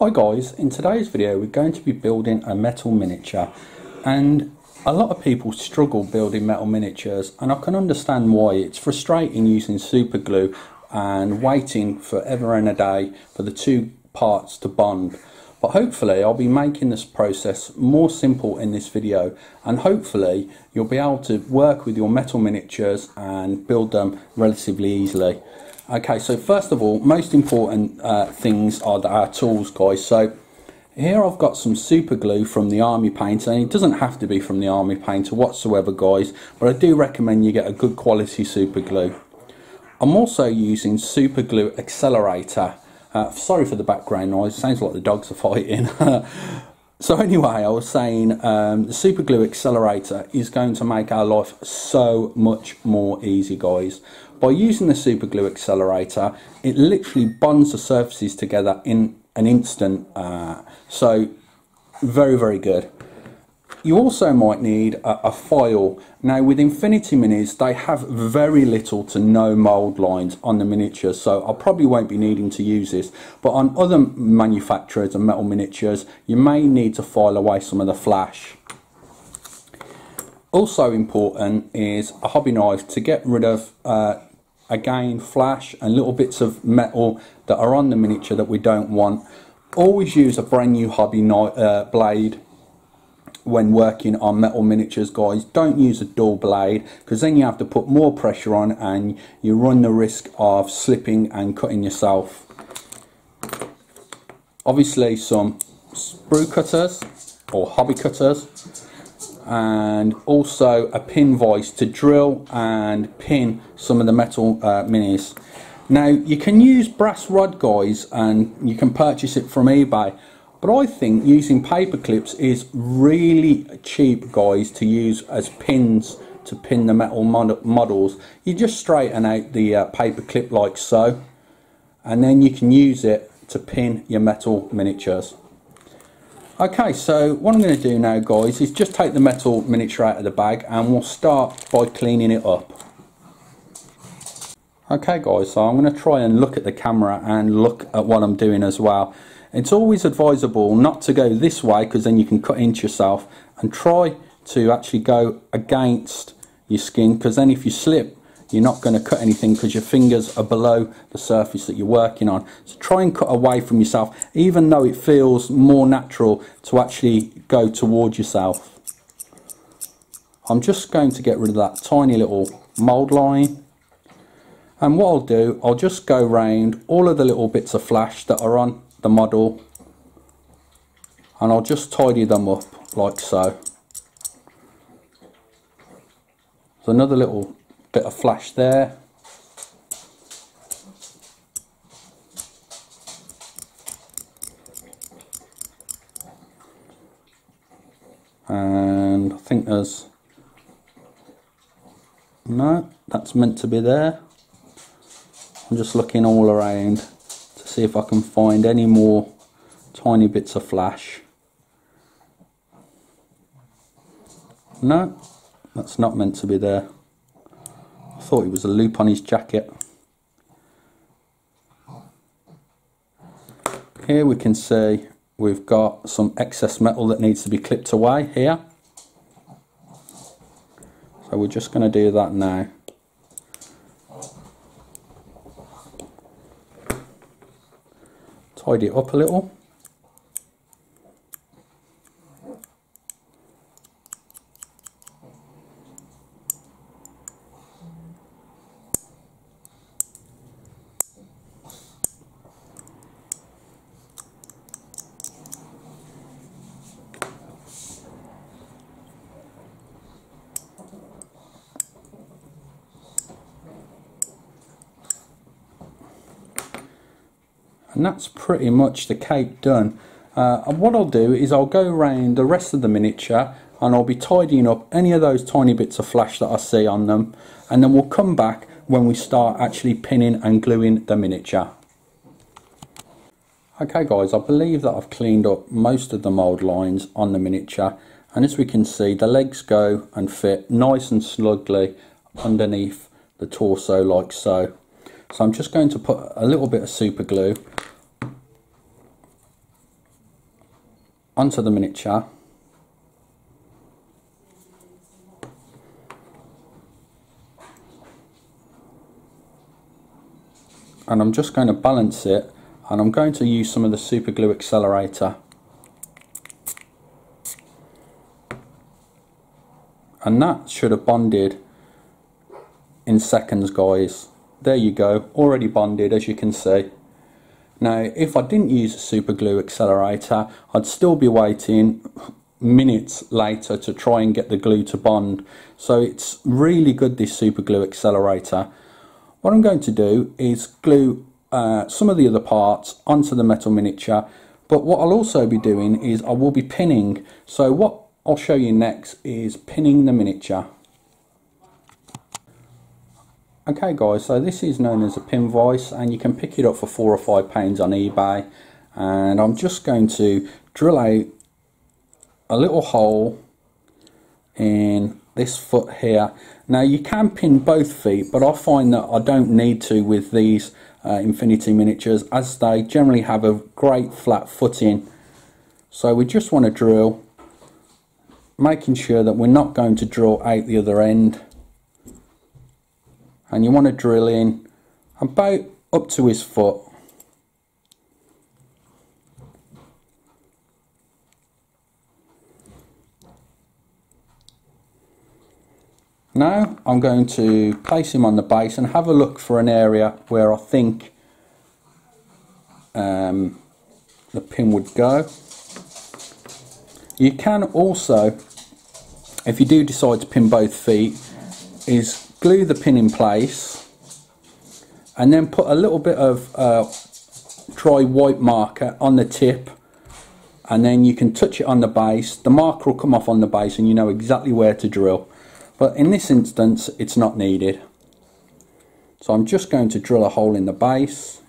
Hi guys, in today's video we're going to be building a metal miniature, and a lot of people struggle building metal miniatures, and I can understand why. It's frustrating using super glue and waiting forever and a day for the two parts to bond. But hopefully I'll be making this process more simple in this video, and hopefully you'll be able to work with your metal miniatures and build them relatively easily. Okay, so first of all, most important things are our tools, guys. So here I've got some super glue from the army painter, and it doesn't have to be from the army painter whatsoever, guys, but I do recommend you get a good quality super glue. I'm also using super glue accelerator. Sorry for the background noise, sounds like the dogs are fighting. So anyway, I was saying the super glue accelerator is going to make our life so much more easy, guys. By using the super glue accelerator, it literally bonds the surfaces together in an instant. So very good. You also might need a file. Now with Infinity Minis, they have very little to no mould lines on the miniatures, so I probably won't be needing to use this. But on other manufacturers of metal miniatures, you may need to file away some of the flash. Also important is a hobby knife to get rid of again flash and little bits of metal that are on the miniature that we don't want. Always use a brand new hobby knife blade when working on metal miniatures, guys. Don't use a dull blade, because then you have to put more pressure on and you run the risk of slipping and cutting yourself. Obviously some sprue cutters or hobby cutters, and also a pin vise to drill and pin some of the metal minis. Now you can use brass rod, guys, and you can purchase it from eBay, but I think using paper clips is really cheap, guys, to use as pins to pin the metal models. You just straighten out the paper clip like so, and then you can use it to pin your metal miniatures. Okay, so what I'm going to do now, guys, is just take the metal miniature out of the bag, and we'll start by cleaning it up. Okay guys, so I'm going to try and look at the camera and look at what I'm doing as well. It's always advisable not to go this way, because then you can cut into yourself, and try to actually go against your skin, because then if you slip, you're not going to cut anything because your fingers are below the surface that you're working on. So try and cut away from yourself, even though it feels more natural to actually go towards yourself. I'm just going to get rid of that tiny little mould line, and what I'll do, I'll just go round all of the little bits of flash that are on the model, and I'll just tidy them up like so. There's another little bit of flash there, and I think there's no, that's meant to be there. I'm just looking all around to see if I can find any more tiny bits of flash. No, that's not meant to be there. I thought it was a loop on his jacket. Here we can see we've got some excess metal that needs to be clipped away here. So we're just going to do that now. Tidy it up a little. And that's pretty much the cape done. And what I'll do is I'll go around the rest of the miniature, and I'll be tidying up any of those tiny bits of flash that I see on them, and then we'll come back when we start actually pinning and gluing the miniature. Okay guys, I believe that I've cleaned up most of the mould lines on the miniature, and as we can see, the legs go and fit nice and snugly underneath the torso like so. So I'm just going to put a little bit of super glue onto the miniature. And I'm just going to balance it, and I'm going to use some of the super glue accelerator. And that should have bonded in seconds, guys. There you go, already bonded, as you can see. Now, if I didn't use a super glue accelerator, I'd still be waiting minutes later to try and get the glue to bond. So it's really good, this super glue accelerator. What I'm going to do is glue some of the other parts onto the metal miniature, but what I'll also be doing is I will be pinning. So what I'll show you next is pinning the miniature. Okay guys, so this is known as a pin vise, and you can pick it up for £4 or £5 on eBay. And I'm just going to drill out a little hole in this foot here. Now you can pin both feet, but I find that I don't need to with these Infinity miniatures, as they generally have a great flat footing. So we just want to drill, making sure that we're not going to drill out the other end. And you want to drill in about up to his foot. Now I'm going to place him on the base and have a look for an area where I think the pin would go. You can also, if you do decide to pin both feet, is glue the pin in place and then put a little bit of dry white marker on the tip, and then you can touch it on the base. The marker will come off on the base and you know exactly where to drill. But in this instance it's not needed. So I'm just going to drill a hole in the base.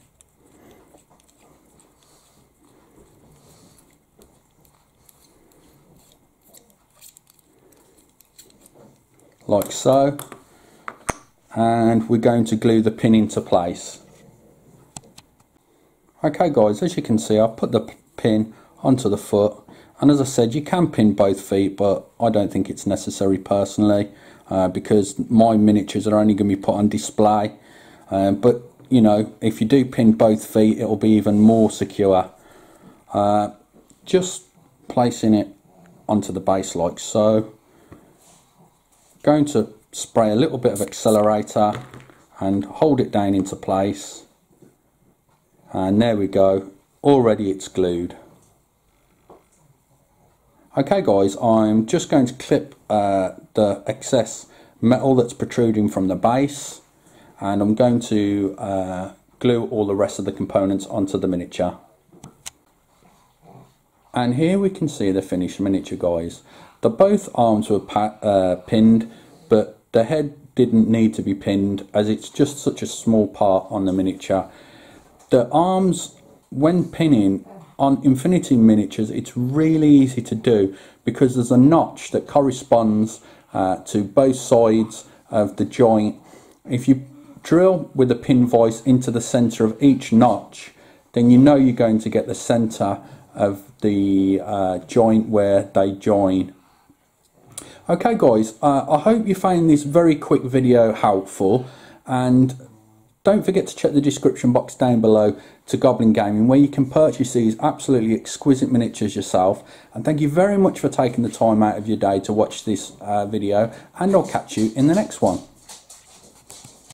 Like so. And we're going to glue the pin into place. Okay guys, as you can see, I've put the pin onto the foot, and as I said, you can pin both feet, but I don't think it's necessary personally, because my miniatures are only going to be put on display. But you know, if you do pin both feet, it will be even more secure. Just placing it onto the base like so. Going to spray a little bit of accelerator and hold it down into place, and there we go, already it's glued. Okay guys, I'm just going to clip the excess metal that's protruding from the base, and I'm going to glue all the rest of the components onto the miniature. And here we can see the finished miniature, guys. Both arms were pinned, but the head didn't need to be pinned, as it's just such a small part on the miniature. The arms, when pinning on Infinity miniatures, it's really easy to do because there's a notch that corresponds to both sides of the joint. If you drill with a pin vise into the center of each notch, then you know you're going to get the center of the joint where they join. Okay guys, I hope you found this very quick video helpful, and don't forget to check the description box down below to Goblin Gaming, where you can purchase these absolutely exquisite miniatures yourself. And thank you very much for taking the time out of your day to watch this video, and I'll catch you in the next one.